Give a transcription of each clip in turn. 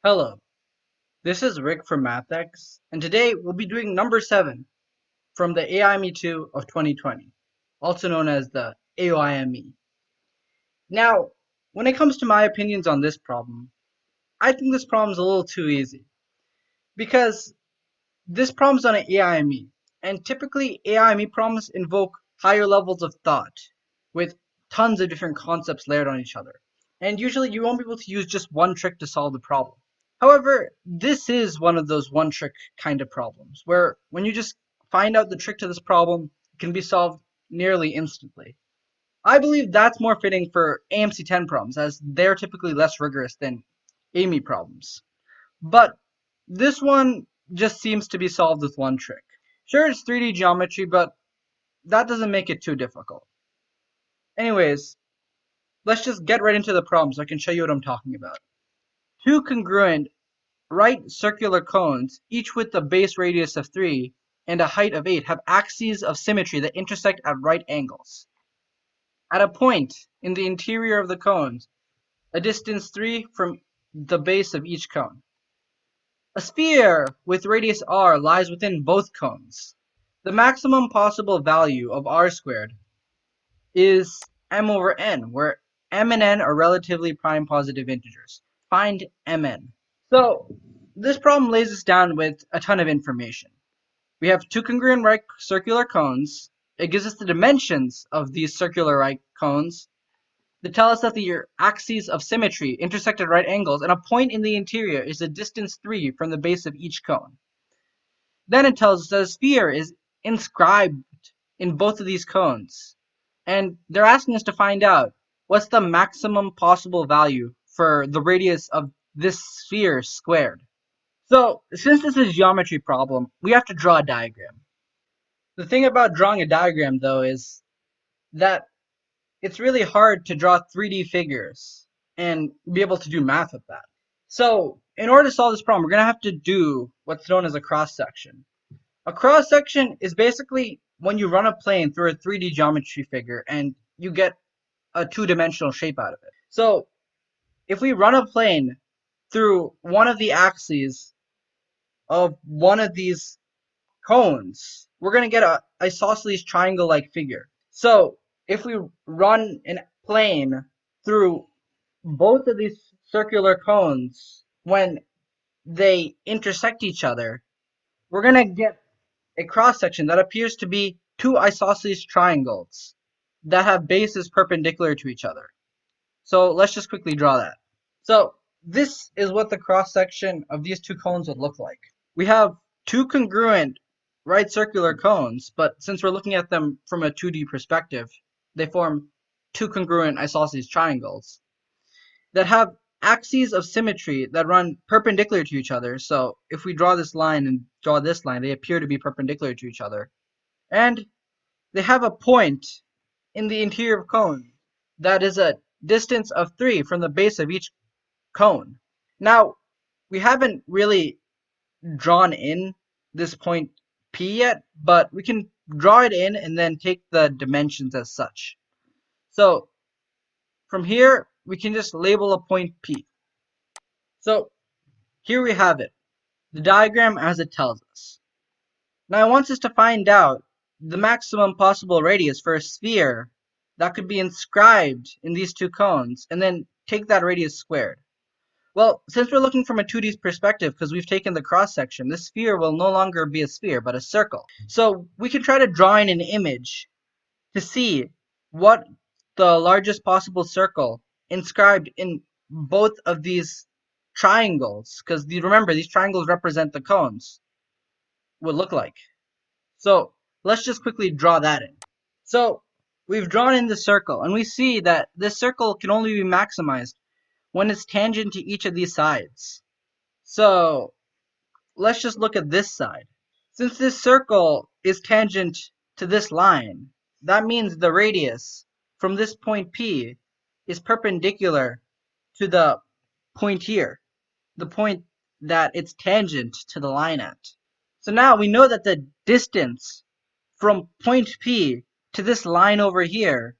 Hello, this is Rick from MathX, and today we'll be doing number 7 from the AIME II of 2020, also known as the AIME. Now, when it comes to my opinions on this problem, I think this problem is a little too easy, because this problem's on an AIME, and typically AIME problems invoke higher levels of thought, with tons of different concepts layered on each other, and usually you won't be able to use just one trick to solve the problem. However, this is one of those one trick kind of problems where when you just find out the trick to this problem, it can be solved nearly instantly. I believe that's more fitting for AMC 10 problems as they're typically less rigorous than AIME problems. But this one just seems to be solved with one trick. Sure, it's 3D geometry, but that doesn't make it too difficult. Anyways, let's just get right into the problem so I can show you what I'm talking about. Two congruent right circular cones, each with a base radius of 3 and a height of 8, have axes of symmetry that intersect at right angles. At a point in the interior of the cones, a distance 3 from the base of each cone. A sphere with radius r lies within both cones. The maximum possible value of r squared is m over n, where m and n are relatively prime positive integers. Find mn. So this problem lays us down with a ton of information. We have two congruent right circular cones. It gives us the dimensions of these circular right cones that tell us that the axes of symmetry intersect at right angles, and a point in the interior is a distance 3 from the base of each cone. Then it tells us that a sphere is inscribed in both of these cones. And they're asking us to find out what's the maximum possible value for the radius of this sphere squared. So, since this is a geometry problem, we have to draw a diagram. The thing about drawing a diagram, though, is that it's really hard to draw 3D figures and be able to do math with that. So, in order to solve this problem, we're going to have to do what's known as a cross-section. A cross-section is basically when you run a plane through a 3D geometry figure and you get a two-dimensional shape out of it. So, if we run a plane through one of the axes of one of these cones, we're going to get a isosceles triangle-like figure. So if we run a plane through both of these circular cones when they intersect each other, we're going to get a cross-section that appears to be two isosceles triangles that have bases perpendicular to each other. So let's just quickly draw that. So this is what the cross-section of these two cones would look like. We have two congruent right circular cones, but since we're looking at them from a 2D perspective, they form two congruent isosceles triangles that have axes of symmetry that run perpendicular to each other. So if we draw this line and draw this line, they appear to be perpendicular to each other. And they have a point in the interior of cone that is a distance of 3 from the base of each cone. Now, we haven't really drawn in this point P yet, but we can draw it in and then take the dimensions as such. So from here, we can just label a point P. So here we have it, the diagram as it tells us. Now it wants us to find out the maximum possible radius for a sphere that could be inscribed in these two cones and then take that radius squared. Well, since we're looking from a 2D perspective, because we've taken the cross-section, this sphere will no longer be a sphere, but a circle. So we can try to draw in an image to see what the largest possible circle inscribed in both of these triangles, because remember, these triangles represent the cones, would look like. So let's just quickly draw that in. So we've drawn in the circle, and we see that this circle can only be maximized when it's tangent to each of these sides. So let's just look at this side. Since this circle is tangent to this line, that means the radius from this point P is perpendicular to the point here. the point that it's tangent to the line at. So now we know that the distance from point P to this line over here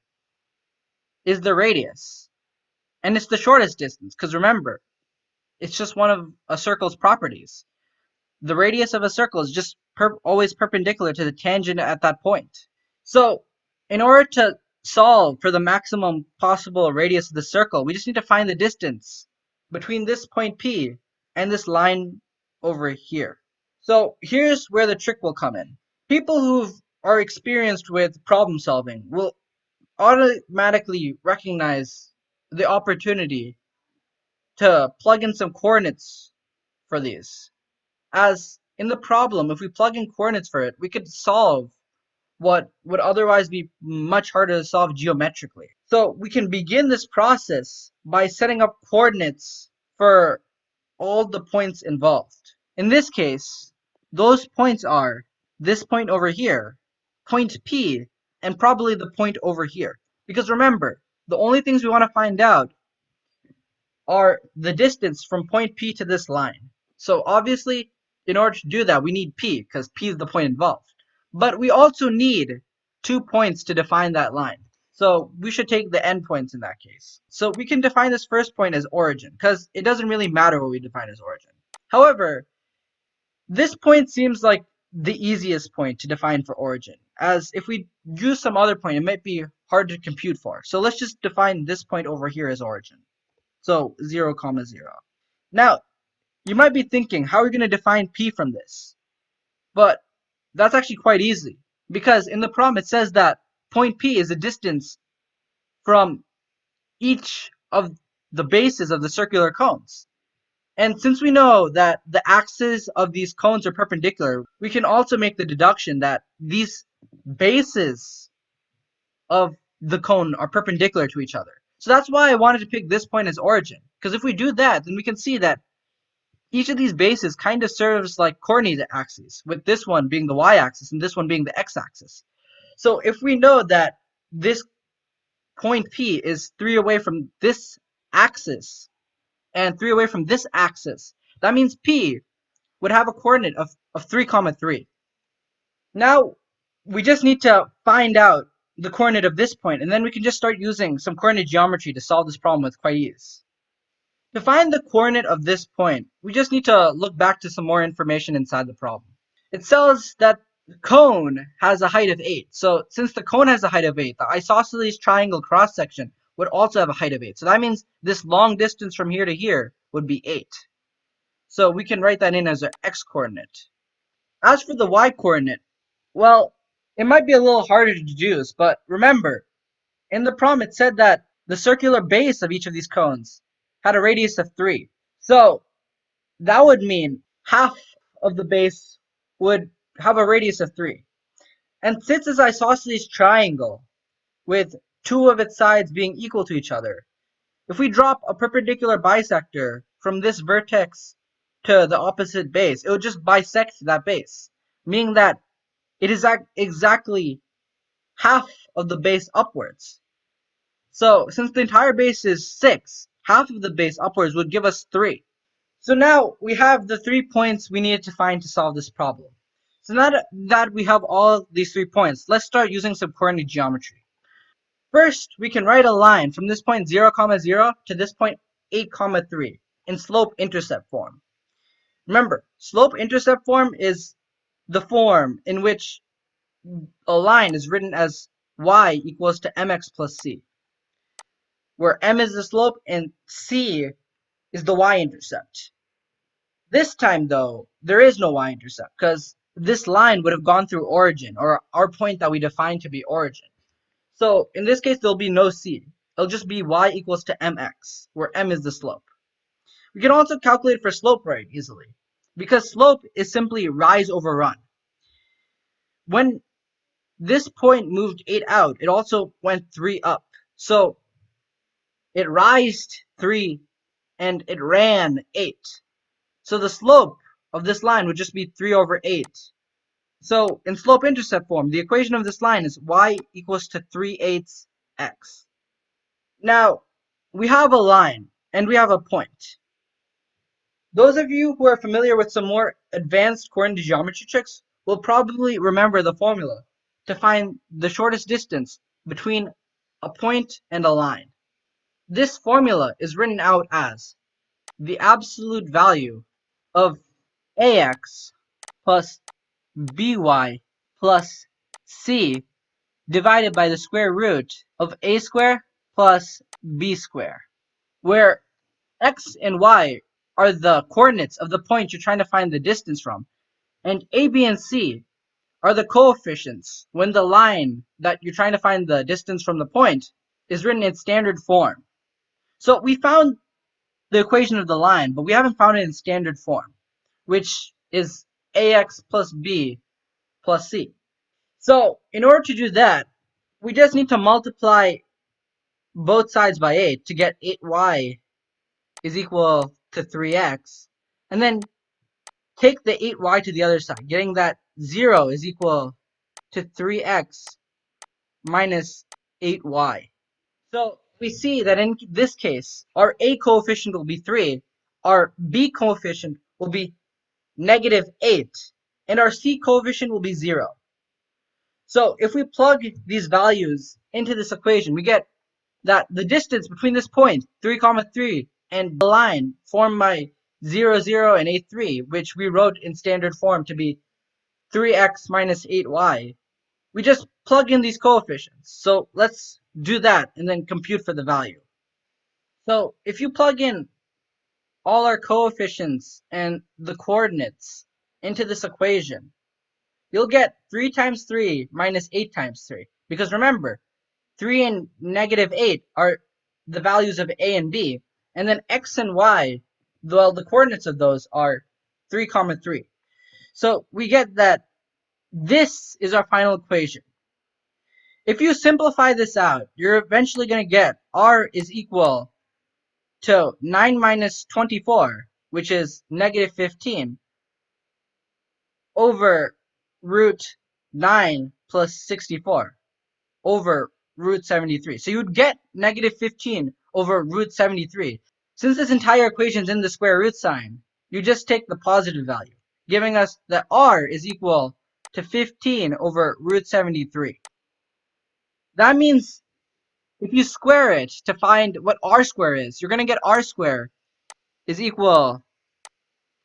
is the radius. And it's the shortest distance, because remember, it's just one of a circle's properties. The radius of a circle is just always perpendicular to the tangent at that point. So in order to solve for the maximum possible radius of the circle, we just need to find the distance between this point P and this line over here. So here's where the trick will come in. People who are experienced with problem solving will automatically recognize the opportunity to plug in some coordinates for these. As in the problem, if we plug in coordinates for it, we could solve what would otherwise be much harder to solve geometrically. So we can begin this process by setting up coordinates for all the points involved. In this case, those points are this point over here, point P, and probably the point over here. Because remember, the only things we want to find out are the distance from point P to this line. So obviously, in order to do that, we need P, because P is the point involved. But we also need 2 points to define that line. So we should take the endpoints in that case. So we can define this first point as origin, because it doesn't really matter what we define as origin. However, this point seems like the easiest point to define for origin, as if we use some other point, it might be hard to compute for. So let's just define this point over here as origin. So 0, 0. Now, you might be thinking, how are we going to define P from this? But that's actually quite easy, because in the problem it says that point P is a distance from each of the bases of the circular cones. And since we know that the axes of these cones are perpendicular, we can also make the deduction that these bases of the cone are perpendicular to each other. So that's why I wanted to pick this point as origin, because if we do that, then we can see that each of these bases kind of serves like coordinate axes, with this one being the y-axis and this one being the x-axis. So if we know that this point P is 3 away from this axis and 3 away from this axis, that means P would have a coordinate of 3, 3. Now, we just need to find out the coordinate of this point, and then we can just start using some coordinate geometry to solve this problem with quite ease. To find the coordinate of this point, we just need to look back to some more information inside the problem. It says that the cone has a height of 8. So since the cone has a height of 8, the isosceles triangle cross-section would also have a height of 8. So that means this long distance from here to here would be 8. So we can write that in as our x-coordinate. As for the y-coordinate, well, it might be a little harder to deduce, but remember, in the problem it said that the circular base of each of these cones had a radius of 3. So that would mean half of the base would have a radius of 3. And since it's isosceles triangle, with 2 of its sides being equal to each other, if we drop a perpendicular bisector from this vertex to the opposite base, it would just bisect that base, meaning that it is exactly half of the base upwards. So since the entire base is 6, half of the base upwards would give us 3. So now we have the 3 points we needed to find to solve this problem. So now that we have all these 3 points, let's start using some coordinate geometry. First, we can write a line from this point 0, 0 to this point 8, 3 in slope-intercept form. Remember, slope-intercept form is the form in which a line is written as y equals to mx plus c, where m is the slope and c is the y-intercept. This time, though, there is no y-intercept, because this line would have gone through origin, or our point that we defined to be origin. So in this case, there'll be no c. It'll just be y equals to mx, where m is the slope. We can also calculate for slope very easily, because slope is simply rise over run. When this point moved 8 out, it also went 3 up. So it rised 3 and it ran 8. So the slope of this line would just be 3 over 8. So in slope-intercept form, the equation of this line is y equals to 3/8 x. Now, we have a line and we have a point. Those of you who are familiar with some more advanced coordinate geometry tricks will probably remember the formula to find the shortest distance between a point and a line. This formula is written out as the absolute value of ax plus by plus c divided by the square root of a square plus b square, where x and y are the coordinates of the point you're trying to find the distance from, and a, b, and c are the coefficients when the line that you're trying to find the distance from the point is written in standard form. So we found the equation of the line, but we haven't found it in standard form, which is ax plus b plus c. So in order to do that, we just need to multiply both sides by 8 to get 8y is equal to 3x, and then take the 8y to the other side, getting that 0 is equal to 3x minus 8y. So we see that in this case, our a coefficient will be 3, our b coefficient will be negative 8, and our c coefficient will be 0. So if we plug these values into this equation, we get that the distance between this point, 3, 3, and the line formed by 0, 0, and 8, 3, which we wrote in standard form to be 3x minus 8y, we just plug in these coefficients. So let's do that and then compute for the value. So if you plug in all our coefficients and the coordinates into this equation, you'll get 3 times 3 minus 8 times 3. Because remember, 3 and negative 8 are the values of a and b. And then x and y, well, the coordinates of those are 3, 3. So we get that this is our final equation. If you simplify this out, you're eventually going to get r is equal to 9 minus 24, which is negative 15, over root 9 plus 64, over root 73. So you would get negative 15 over root 73. Since this entire equation is in the square root sign, you just take the positive value, giving us that r is equal to 15 over root 73. That means if you square it to find what r square is, you're going to get r square is equal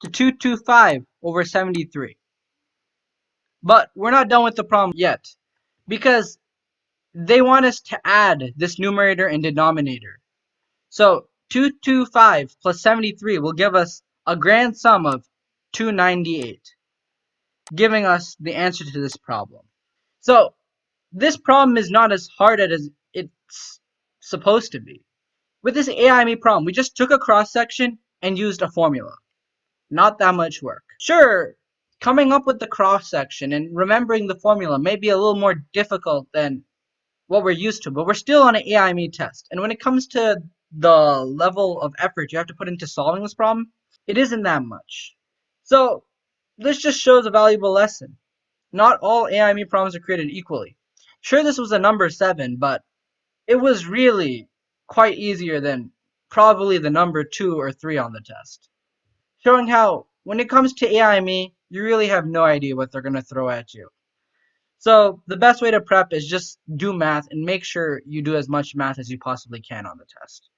to 225 over 73. But we're not done with the problem yet, because they want us to add this numerator and denominator. So 225 plus 73 will give us a grand sum of 298, giving us the answer to this problem. So this problem is not as hard as it's supposed to be. With this AIME problem, we just took a cross-section and used a formula. Not that much work. Sure, coming up with the cross-section and remembering the formula may be a little more difficult than what we're used to, but we're still on an AIME test. And when it comes to the level of effort you have to put into solving this problem, it isn't that much. So this just shows a valuable lesson. Not all AIME problems are created equally. Sure, this was a number 7, but it was really quite easier than probably the number 2 or 3 on the test. Showing how, when it comes to AIME, you really have no idea what they're going to throw at you. So the best way to prep is just do math and make sure you do as much math as you possibly can on the test.